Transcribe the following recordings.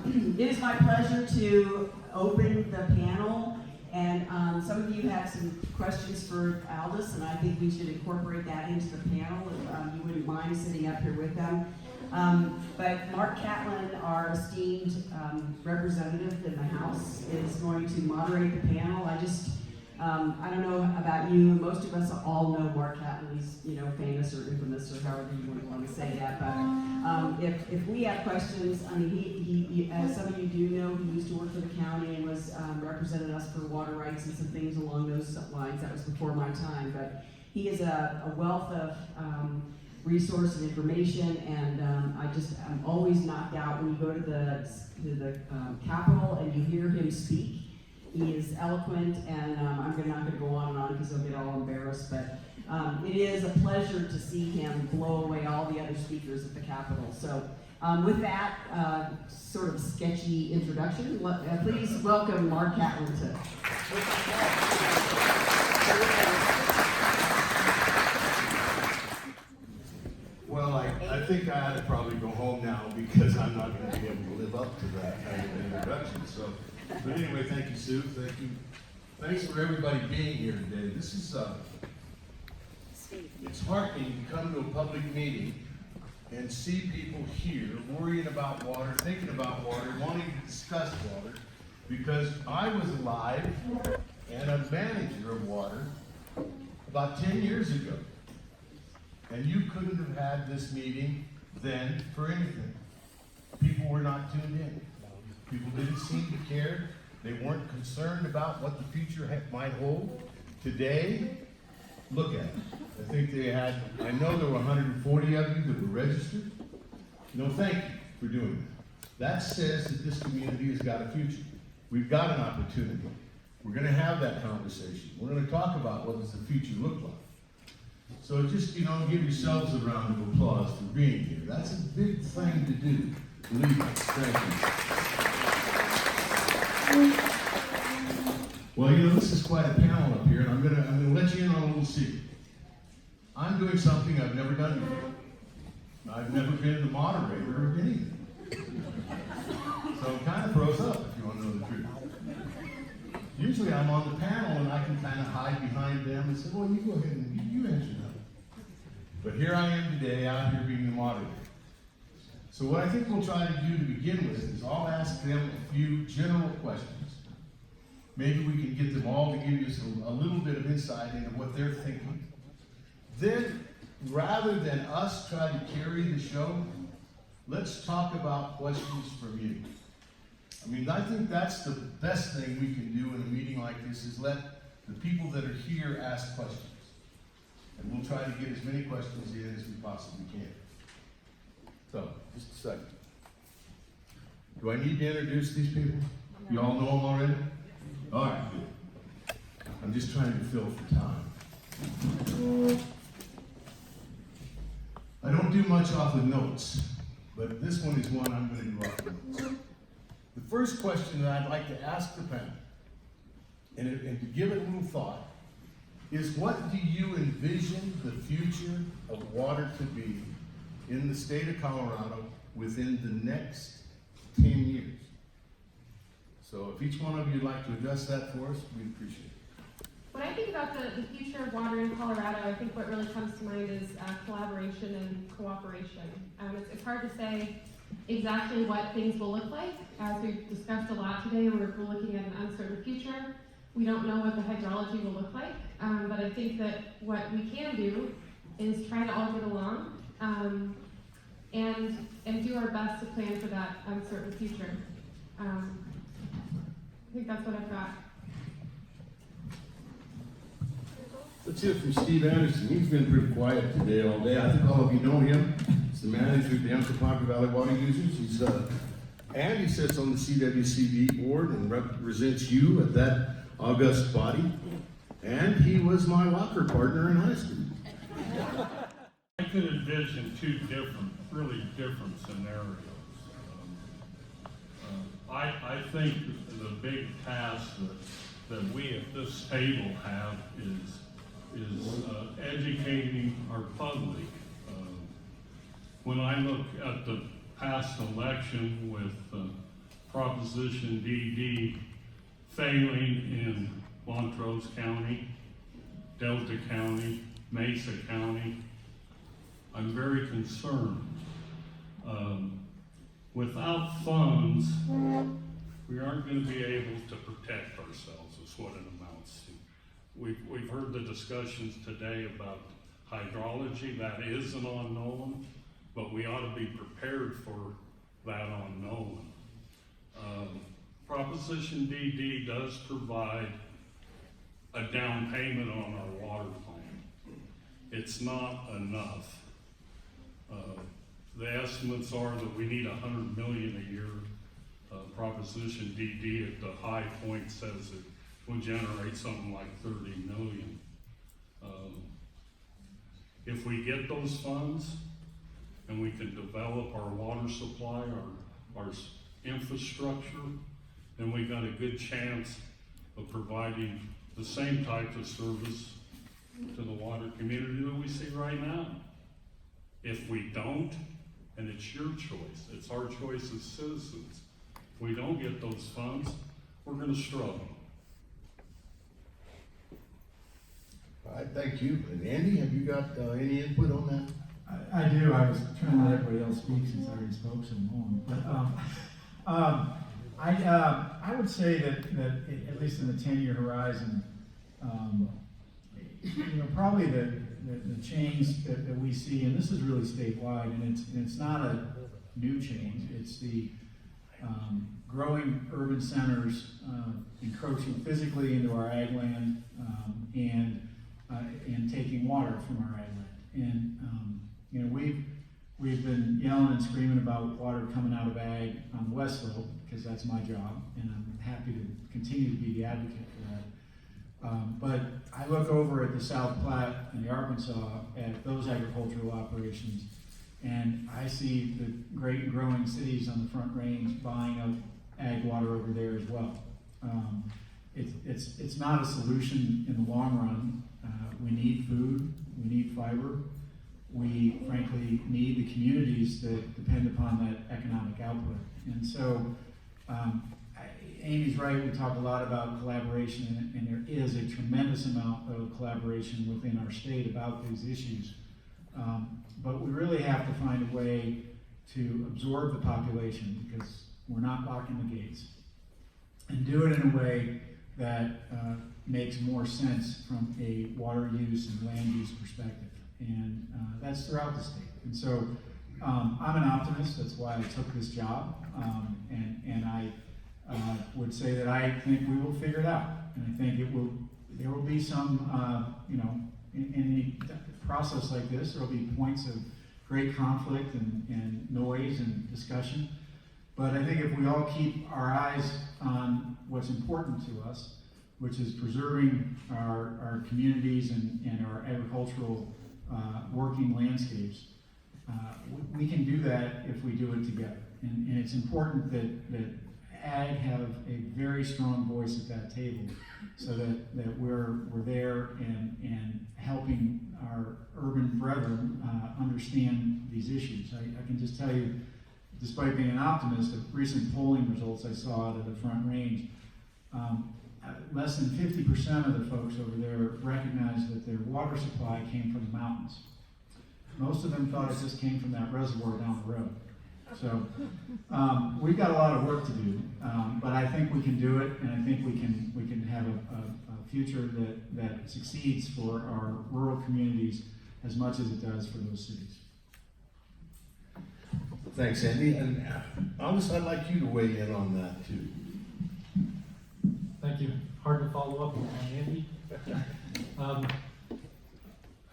It is my pleasure to open the panel, and some of you have some questions for Aldis, and I think we should incorporate that into the panel if you wouldn't mind sitting up here with them. But Mark Catlin, our esteemed representative in the House, is going to moderate the panel. I don't know about you, most of us all know Mark Catlin. He's, famous or infamous or however you want to say that. But if we have questions, I mean, he as some of you do know, he used to work for the county and was represented us for water rights and some things along those lines. That was before my time. But he is a wealth of resource and information, and I'm always knocked out when you go to the Capitol and you hear him speak. He is eloquent, and I'm not going to go on and on because he'll get all embarrassed, but it is a pleasure to see him blow away all the other speakers at the Capitol. So with that sort of sketchy introduction, please welcome Mark Catlin to. Well, I think I ought to probably go home now because I'm not going to be able to live up to that kind of introduction. So, but anyway, thank you, Sue. Thank you. Thanks for everybody being here today. This is it's heartening to come to a public meeting and see people here worrying about water, thinking about water, wanting to discuss water, because I was alive and a manager of water about 10 years ago. And you couldn't have had this meeting then for anything. People were not tuned in. People didn't seem to care. They weren't concerned about what the future might hold. Today, look at it. I think I know there were 140 of you that were registered. No, thank you for doing that. That says that this community has got a future. We've got an opportunity. We're going to have that conversation. We're going to talk about what does the future look like. So just, give yourselves a round of applause for being here. That's a big thing to do. Believe me. Thank you. Well, this is quite a panel up here, and I'm gonna let you in on a little secret. I'm doing something I've never done before. I've never been the moderator of anything. So it kind of throws up, if you want to know the truth. Usually I'm on the panel and I can kind of hide behind them and say, well, you go ahead and you answer that. But here I am today, out here being the moderator. So what I think we'll try to do to begin with is I'll ask them a few general questions. Maybe we can get them all to give you a little bit of insight into what they're thinking. Then, rather than us try to carry the show, let's talk about questions from you. I think that's the best thing we can do in a meeting like this is let the people that are here ask questions. And we'll try to get as many questions in as we possibly can. So, just a second. Do I need to introduce these people? You all know them already? All right, good. I'm just trying to fill for time. I don't do much off of notes, but this one is one I'm going to do off of notes. The first question that I'd like to ask the panel, and to give it a little thought, is what do you envision the future of water to be in the state of Colorado within the next 10 years? So if each one of you would like to address that for us, we'd appreciate it. When I think about the future of water in Colorado, I think what really comes to mind is collaboration and cooperation. It's hard to say exactly what things will look like. As we've discussed a lot today, we're looking at an uncertain future. We don't know what the hydrology will look like, but I think that what we can do is try to all get along and do our best to plan for that uncertain future. I think that's what I've got. Let's hear from Steve Anderson. He's been pretty quiet today, all day. I think all of you know him. He's the manager of the Uncompahgre Valley Water Users. And he sits on the CWCB board and represents you at that august body. And he was my locker partner in high school. I could envision two really different scenarios. I think the big task that we at this table have is educating our public. When I look at the past election with Proposition DD failing in Montrose County, Delta County, Mesa County, I'm very concerned. Without funds, we aren't going to be able to protect ourselves, is what it amounts to. We've heard the discussions today about hydrology. That is an unknown, but we ought to be prepared for that unknown. Proposition DD does provide a down payment on our water plan. It's not enough. The estimates are that we need $100 million a year. Proposition DD at the high point says it will generate something like 30 million. If we get those funds and we can develop our water supply, our infrastructure, then we got a good chance of providing the same type of service to the water community that we see right now. If we don't, and it's your choice, it's our choice as citizens, if we don't get those funds, we're going to struggle. All right, thank you. And Andy, have you got any input on that? I do. I was trying to let everybody else speak since I already spoke so long. But I would say that at least in the 10-year horizon, probably the change that we see, and this is really statewide, and it's not a new change. It's the growing urban centers encroaching physically into our ag land and taking water from our ag land. And we've been yelling and screaming about water coming out of ag on the West Slope, because that's my job, and I'm happy to continue to be the advocate for that. But I look over at the South Platte and the Arkansas at those agricultural operations, and I see the great and growing cities on the Front Range buying up ag water over there as well. It's not a solution in the long run. We need food, we need fiber, we frankly need the communities that depend upon that economic output. And so Amy's right, we talk a lot about collaboration, and there is a tremendous amount of collaboration within our state about these issues. But we really have to find a way to absorb the population, because we're not locking the gates, and do it in a way that makes more sense from a water use and land use perspective. And that's throughout the state. And so I'm an optimist. That's why I took this job. And I would say that I think we will figure it out. And I think there will be some, in any process like this, there will be points of great conflict and noise and discussion. But I think if we all keep our eyes on what's important to us, which is preserving our communities and our agricultural working landscapes, we can do that if we do it together. And it's important that ag have a very strong voice at that table, so that we're there and helping our urban brethren understand these issues. I can just tell you, despite being an optimist, the recent polling results I saw out of the Front Range, less than 50% of the folks over there recognized that their water supply came from the mountains. Most of them thought it just came from that reservoir down the road. So we've got a lot of work to do, but I think we can do it, and I think we can have a future that succeeds for our rural communities as much as it does for those cities. Thanks, Andy. And Aldis, I'd like you to weigh in on that too. Thank you. Hard to follow up on Andy. I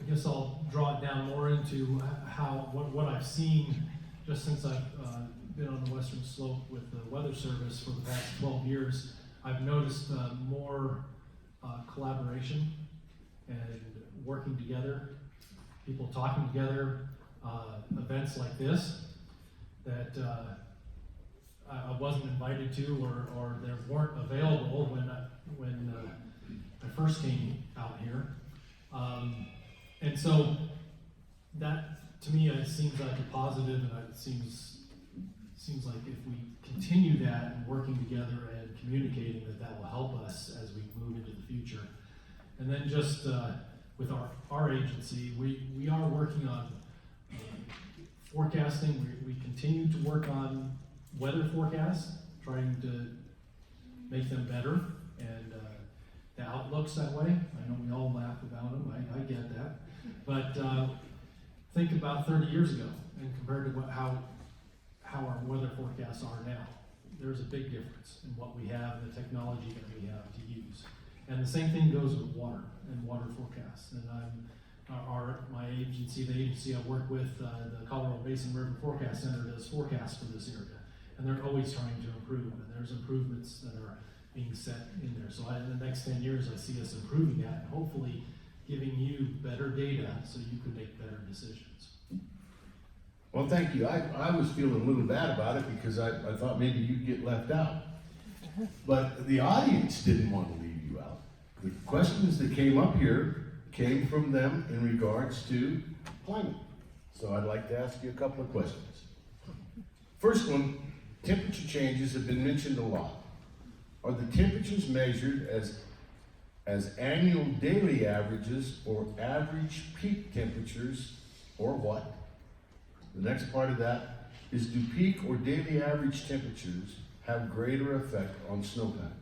guess I'll draw it down more into what I've seen just since I've been on the Western Slope with the Weather Service for the past 12 years. I've noticed more collaboration and working together, people talking together, events like this that I wasn't invited to, or they weren't available when I first came out here. And so that, to me, it seems like a positive, and it seems seems like if we continue that and working together and communicating, that will help us as we move into the future. And then just with our agency, we are working on forecasting. We continue to work on weather forecasts, trying to make them better, and the outlook's that way. I know we all laugh about them, I get that. But think about 30 years ago and compared to how our weather forecasts are now. There's a big difference in what we have, the technology that we have to use. And the same thing goes with water and water forecasts. And my agency, the agency I work with, the Colorado Basin River Forecast Center, does forecasts for this area. And they're always trying to improve, and there's improvements that are being set in there. So in the next 10 years, I see us improving that and hopefully giving you better data so you can make better decisions. Well, thank you. I was feeling a little bad about it because I thought maybe you'd get left out. But the audience didn't want to leave you out. The questions that came up here came from them in regards to climate. So I'd like to ask you a couple of questions. First one, temperature changes have been mentioned a lot. Are the temperatures measured as annual daily averages or average peak temperatures, or what? The next part of that is, do peak or daily average temperatures have greater effect on snowpack?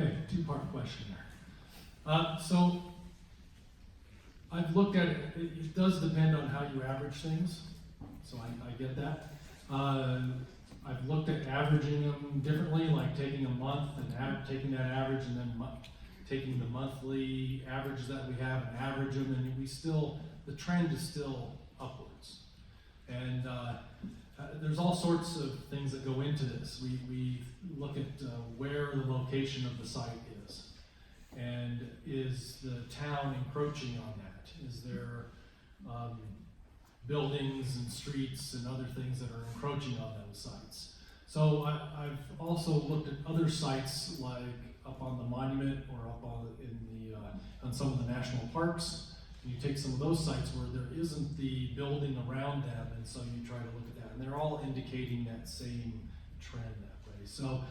Okay, two-part question there. So I've looked at it. It does depend on how you average things, so I get that. I've looked at averaging them differently, like taking a month and taking that average and then taking the monthly averages that we have and average them, and the trend is still upwards. And there's all sorts of things that go into this. We look at where the location of the site is, and is the town encroaching on that? Is there buildings and streets and other things that are encroaching on those sites? So I've also looked at other sites, like up on the monument or up on some of the national parks. You take some of those sites where there isn't the building around them, and so you try to look at that, and they're all indicating that same trend that way. So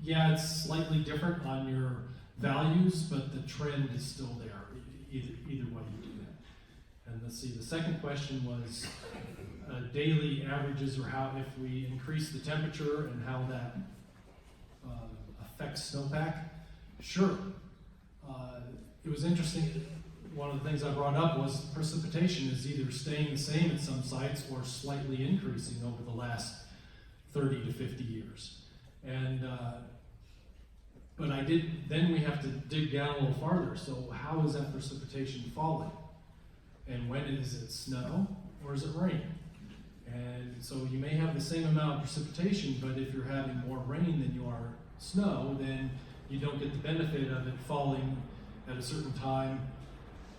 yeah, it's slightly different on your values, but the trend is still there, either way you do that. And let's see, the second question was daily averages, or how, if we increase the temperature and how that affects snowpack. Sure. It was interesting, one of the things I brought up was precipitation is either staying the same at some sites or slightly increasing over the last 30 to 50 years. And but then we have to dig down a little farther. So how is that precipitation falling? And when is it snow or is it rain? And so you may have the same amount of precipitation, but if you're having more rain than you are snow, then you don't get the benefit of it falling at a certain time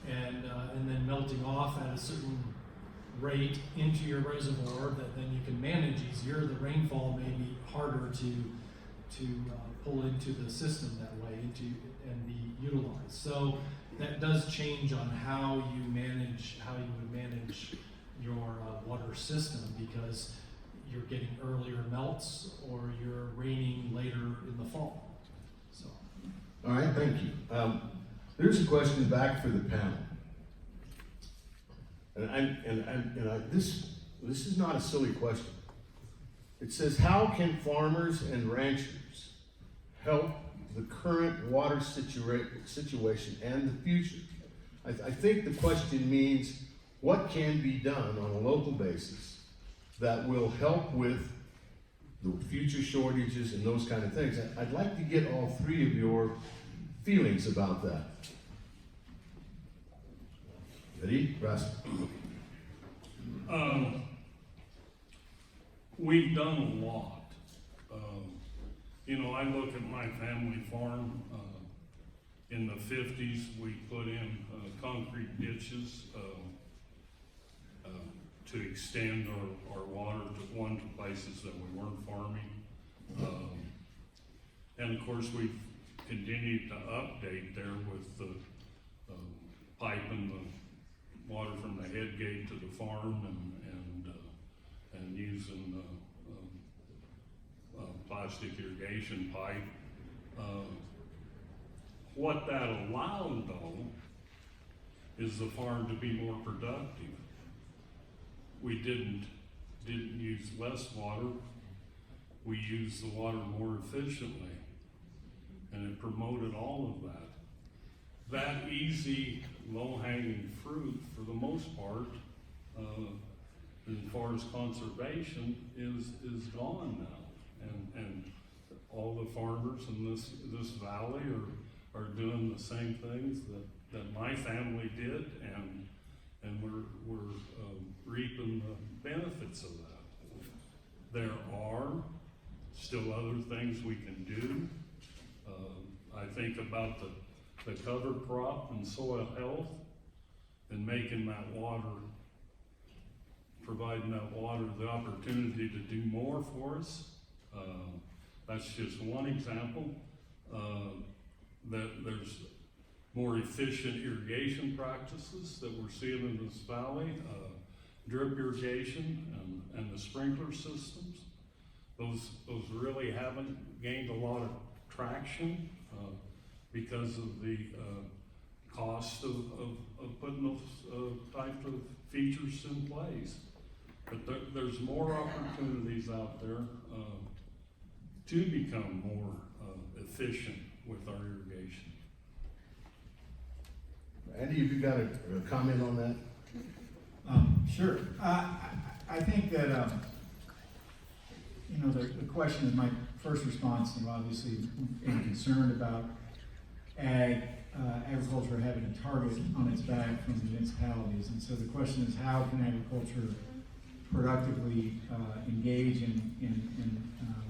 and then melting off at a certain rate into your reservoir that then you can manage easier. The rainfall may be harder to pull into the system that way and be utilized. So that does change on how you would manage your water system, because you're getting earlier melts or you're raining later in the fall. So. All right, thank you. There's a question back for the panel. This is not a silly question. It says, how can farmers and ranchers help the current water situation and the future? I think the question means, what can be done on a local basis that will help with the future shortages and those kind of things? I'd like to get all three of your feelings about that. Ready? Russ? We've done a lot. I look at my family farm. In the 50s, we put in concrete ditches to extend our water to places that we weren't farming. And of course, we've continued to update there with the pipe and the water from the head gate to the farm and using plastic irrigation pipe. What that allowed though is the farm to be more productive. We didn't use less water, we used the water more efficiently, and it promoted all of that. That easy, low-hanging fruit, for the most part, as far as conservation, is gone now. And all the farmers in this valley are doing the same things that my family did, and we're reaping the benefits of that. There are still other things we can do. I think about the cover crop and soil health, and making that water, providing that water the opportunity to do more for us. That's just one example. That there's more efficient irrigation practices that we're seeing in this valley, drip irrigation and the sprinkler systems. Those really haven't gained a lot of traction because of the cost of putting those types of features in place. But there's more opportunities out there to become more efficient with our irrigation. Andy, have you got a comment on that? Sure. I think that, the question is my first response, obviously being concerned about agriculture having a target on its back from municipalities. And so the question is, how can agriculture productively engage in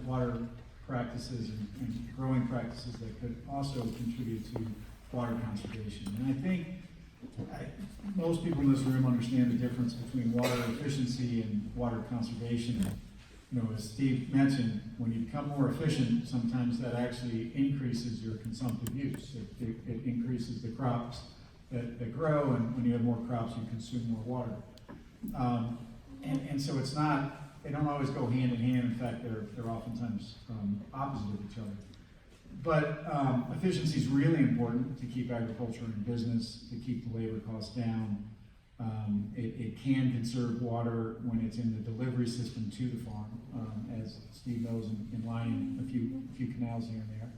water practices and growing practices that could also contribute to water conservation? And I think most people in this room understand the difference between water efficiency and water conservation. As Steve mentioned, when you become more efficient, sometimes that actually increases your consumptive use. It increases the crops that grow, and when you have more crops, you consume more water. And so it's not, they don't always go hand in hand. In fact, they're oftentimes opposite of each other. But efficiency is really important to keep agriculture in business, to keep the labor costs down. It can conserve water when it's in the delivery system to the farm, as Steve knows, in lining a few canals here and there.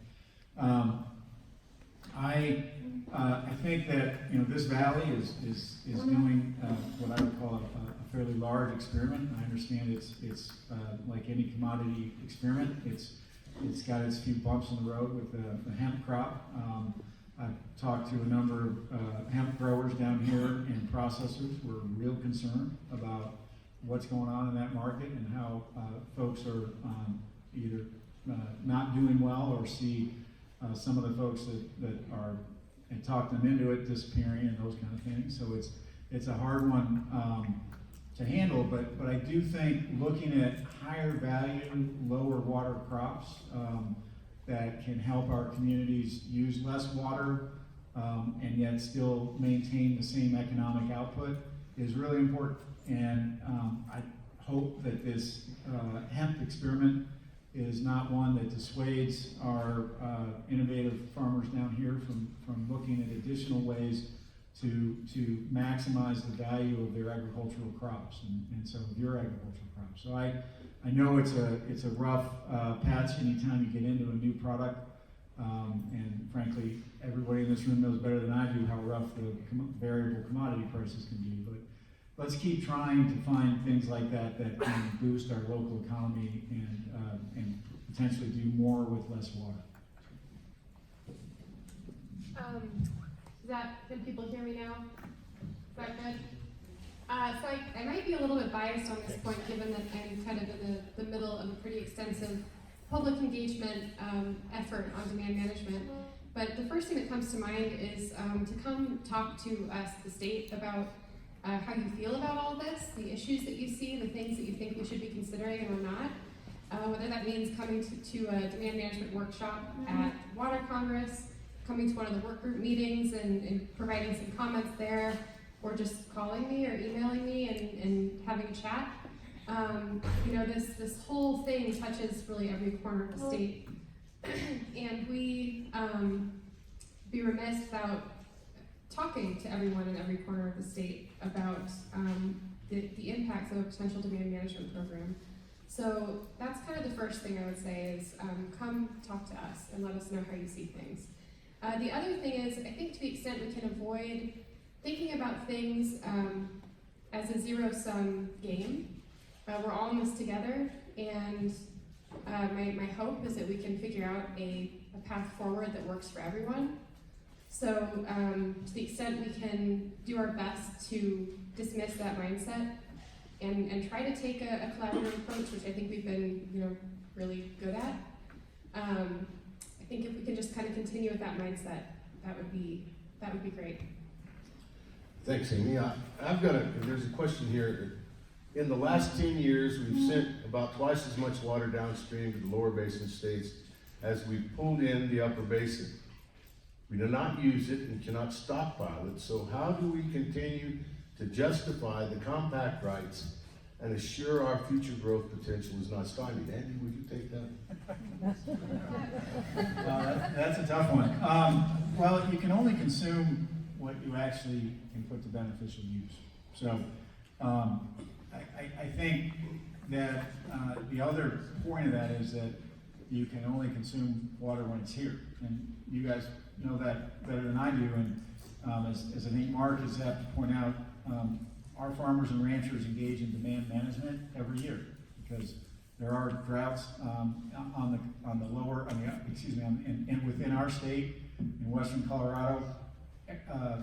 I think that this valley is doing what I would call a fairly large experiment. I understand it's like any commodity experiment. It's got its few bumps in the road with the hemp crop. I've talked to a number of hemp growers down here and processors. We're real concerned about what's going on in that market and how folks are either not doing well or see some of the folks that are, and talk them into it disappearing and those kind of things. So it's a hard one to handle, but I do think looking at higher value, lower water crops that can help our communities use less water and yet still maintain the same economic output is really important. And I hope that this hemp experiment is not one that dissuades our innovative farmers down here from looking at additional ways to maximize the value of their agricultural crops and so of your agricultural crops. So I know it's a rough patch anytime you get into a new product, and frankly, everybody in this room knows better than I do how rough the variable commodity prices can be. But let's keep trying to find things like that can boost our local economy and potentially do more with less water. Can people hear me now? Is that good? So I might be a little bit biased on this point, given that I'm kind of in the middle of a pretty extensive public engagement effort on demand management. But the first thing that comes to mind is to come talk to us, the state, about how you feel about all this, the issues that you see, the things that you think we should be considering and we're not. Whether that means coming to a demand management workshop at Water Congress, coming to one of the work group meetings and providing some comments there, or just calling me or emailing me and having a chat. You know, this whole thing touches really every corner of the state. And we be remiss without talking to everyone in every corner of the state about the impacts of a potential demand management program. So that's kind of the first thing I would say is come talk to us and let us know how you see things. The other thing is, I think to the extent we can avoid thinking about things as a zero-sum game. We're all in this together, and my hope is that we can figure out a path forward that works for everyone. So to the extent we can do our best to dismiss that mindset and try to take a collaborative approach, which I think we've been, you know, really good at. I think if we can just kind of continue with that mindset, that would be great. Thanks, Amy. There's a question here. In the last 10 years, we've sent about twice as much water downstream to the lower basin states as we've pulled in the upper basin. We do not use it and cannot stockpile it, so how do we continue to justify the compact rights and assure our future growth potential is not stymied? Andy, would you take that? That's a tough one. Well, you can only consume what you actually can put to beneficial use. So I think that the other point of that is that you can only consume water when it's here. And you guys know that better than I do. And as I think Mark is apt to point out, our farmers and ranchers engage in demand management every year because there are droughts and within our state, in western Colorado,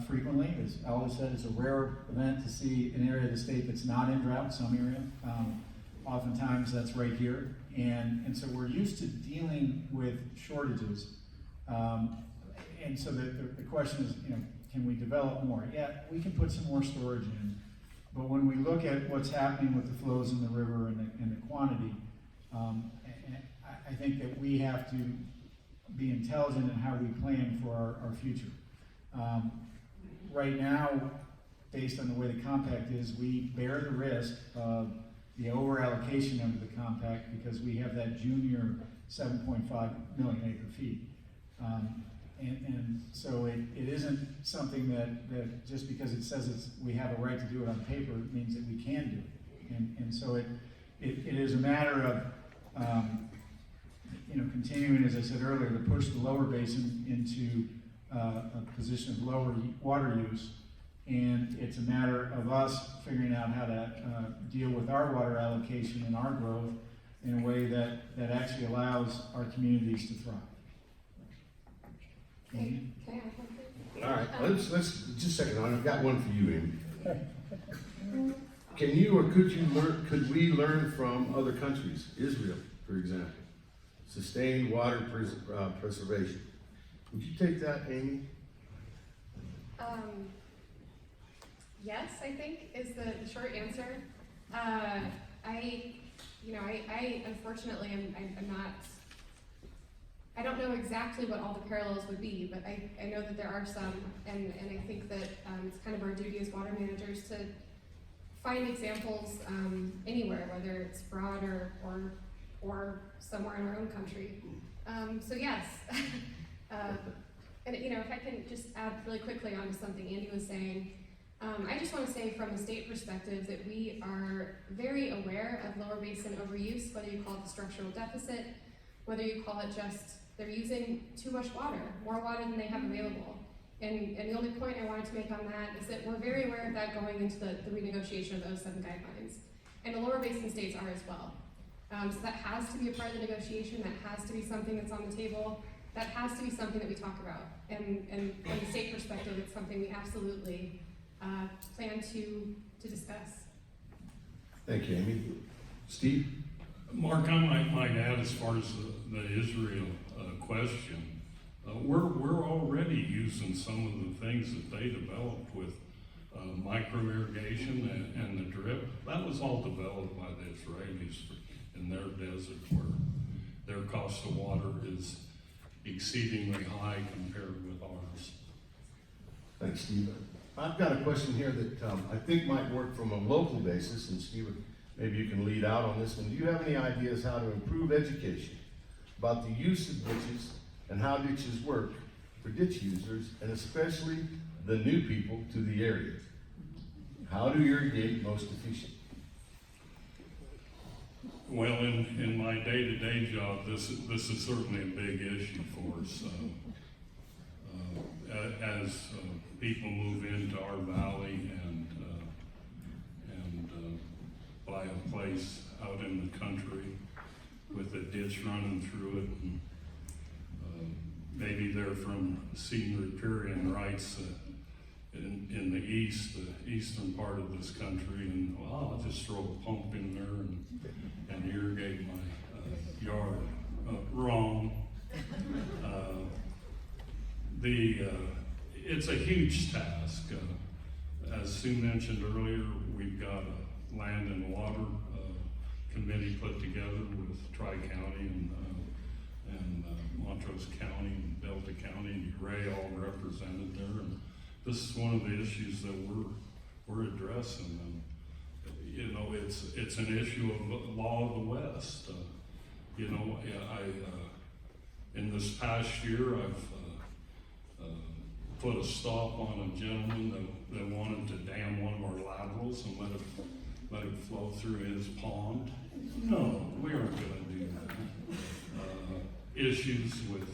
frequently, as Aldis said, it's a rare event to see an area of the state that's not in drought, some area. Oftentimes that's right here. And so we're used to dealing with shortages. And so the question is, you know, can we develop more? Yeah, we can put some more storage in. But when we look at what's happening with the flows in the river and the quantity, I think that we have to be intelligent in how we plan for our future. Right now, based on the way the compact is, we bear the risk of the over-allocation under the compact because we have that junior 7.5 million acre feet. And so it isn't something that just because it says we have a right to do it on paper means that we can do it. And so it is a matter of you know, continuing, as I said earlier, to push the lower basin into a position of lower water use. And it's a matter of us figuring out how to deal with our water allocation and our growth in a way that actually allows our communities to thrive. Can I add one thing? All right, let's just a second. I've got one for you, Amy. Can you or could we learn from other countries, Israel, for example, sustained water preservation? Would you take that, Amy? Yes, I think is the short answer. I unfortunately I'm not. I don't know exactly what all the parallels would be, but I know that there are some, and I think that it's kind of our duty as water managers to find examples anywhere, whether it's abroad or somewhere in our own country. So yes, and you know, if I can just add really quickly onto something Andy was saying, I just want to say from a state perspective that we are very aware of lower basin overuse, whether you call it the structural deficit, whether you call it just they're using too much water, more water than they have available. And the only point I wanted to make on that is that we're very aware of that going into the renegotiation of the 07 guidelines. And the lower basin states are as well. So that has to be a part of the negotiation, that has to be something that's on the table, that has to be something that we talk about. And from the state perspective, it's something we absolutely plan to discuss. Thank you, Amy. Steve? Mark, I might add as far as the Israel question, we're already using some of the things that they developed with micro irrigation and the drip. That was all developed by the Israelis in their desert where their cost of water is exceedingly high compared with ours. Thanks, Steve. I've got a question here that I think might work from a local basis, and Steve, maybe you can lead out on this one. Do you have any ideas how to improve education about the use of ditches and how ditches work for ditch users, and especially the new people to the area? How to irrigate most efficient? Well, in my day-to-day job, this is certainly a big issue for us. As people move into our valley and buy a place out in the country with a ditch running through it, and maybe they're from senior riparian rights in the east, the eastern part of this country, and well, I'll just throw a pump in there and irrigate my yard. Wrong. It's a huge task. As Sue mentioned earlier, we've got a land and water committee put together with Tri-County and Montrose County and Delta County and Ray all represented there. And this is one of the issues that we're addressing. And, you know, it's an issue of law of the West. You know, in this past year, I've put a stop on a gentleman that wanted to dam one of our laterals and let it flow through his pond. No, we aren't going to do that. Issues with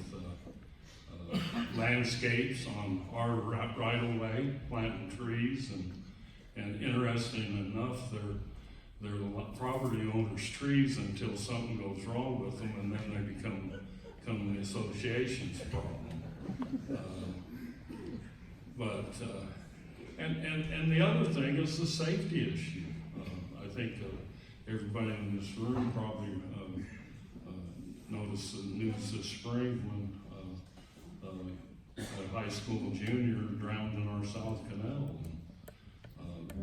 landscapes on our right-of-way, planting trees, and interesting enough, they're the property owner's trees until something goes wrong with them, and then they become the association's problem. And the other thing is the safety issue. I think everybody in this room probably noticed the news this spring when a high school junior drowned in our South Canal.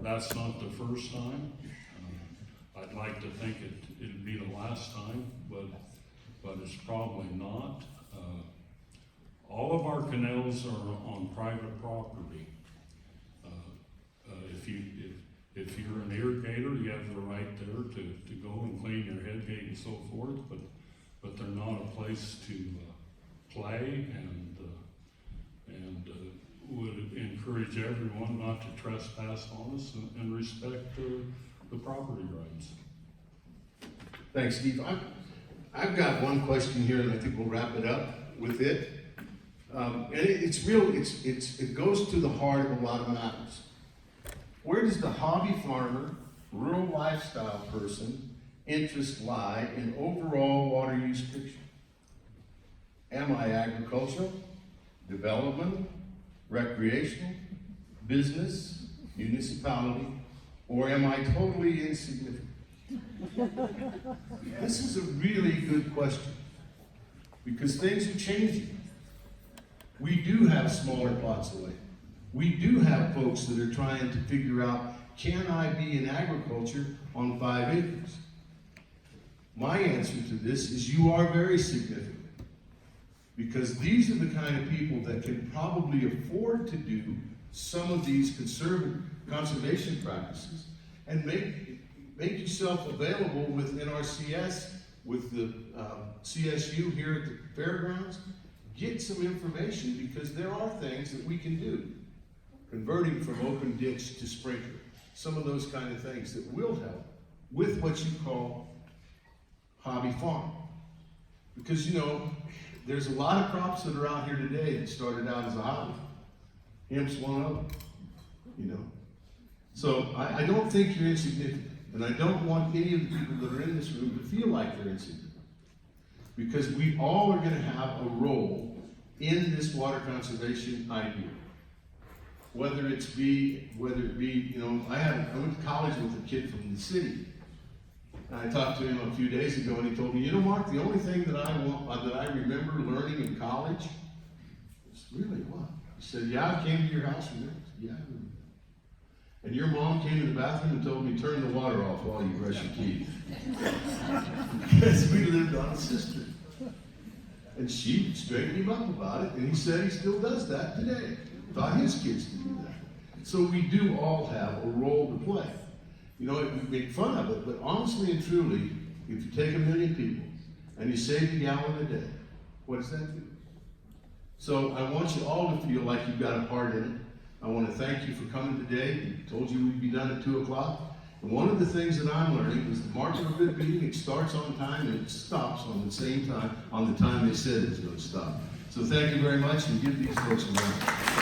That's not the first time. I'd like to think it'd be the last time, but it's probably not. All of our canals are on private property. If you're an irrigator, you have the right there to go and clean your headgate and so forth, but they're not a place to play, and would encourage everyone not to trespass on us and respect the property rights. Thanks, Steve. I've got one question here, and I think we'll wrap it up with it. And it goes to the heart of a lot of matters. Where does the hobby farmer, rural lifestyle person interest lie in overall water use picture? Am I agricultural, development, recreational, business, municipality, or am I totally insignificant? This is a really good question, because things are changing. We do have smaller plots of land. We do have folks that are trying to figure out, can I be in agriculture on 5 acres? My answer to this is you are very significant, because these are the kind of people that can probably afford to do some of these conservation practices and make yourself available with NRCS, with the CSU here at the fairgrounds. Get some information, because there are things that we can do. Converting from open ditch to sprinkler, some of those kind of things that will help with what you call hobby farm. Because, you know, there's a lot of crops that are out here today that started out as a hobby. Hemp's one of them, you know. So I don't think you're insignificant, and I don't want any of the people that are in this room to feel like they're insignificant. Because we all are going to have a role in this water conservation idea. Whether it be, you know, I went to college with a kid from the city. And I talked to him a few days ago, and he told me, you know, Mark, the only thing that I remember learning in college was really what? He said, yeah, I came to your house and yeah, I remember. And your mom came to the bathroom and told me, turn the water off while you brush your teeth. Because we lived on a cistern. And she straightened him up about it, and he said he still does that today. Taught his kids to do that. So we do all have a role to play. You know, we make fun of it, but honestly and truly, if you take 1 million people and you save a gallon a day, what does that do? So I want you all to feel like you've got a part in it. I want to thank you for coming today. We told you we'd be done at 2 o'clock. And one of the things that I'm learning is the mark of a good meeting, it starts on time and it stops on the same time, on the time they said it's going to stop. So thank you very much, and give these folks a round.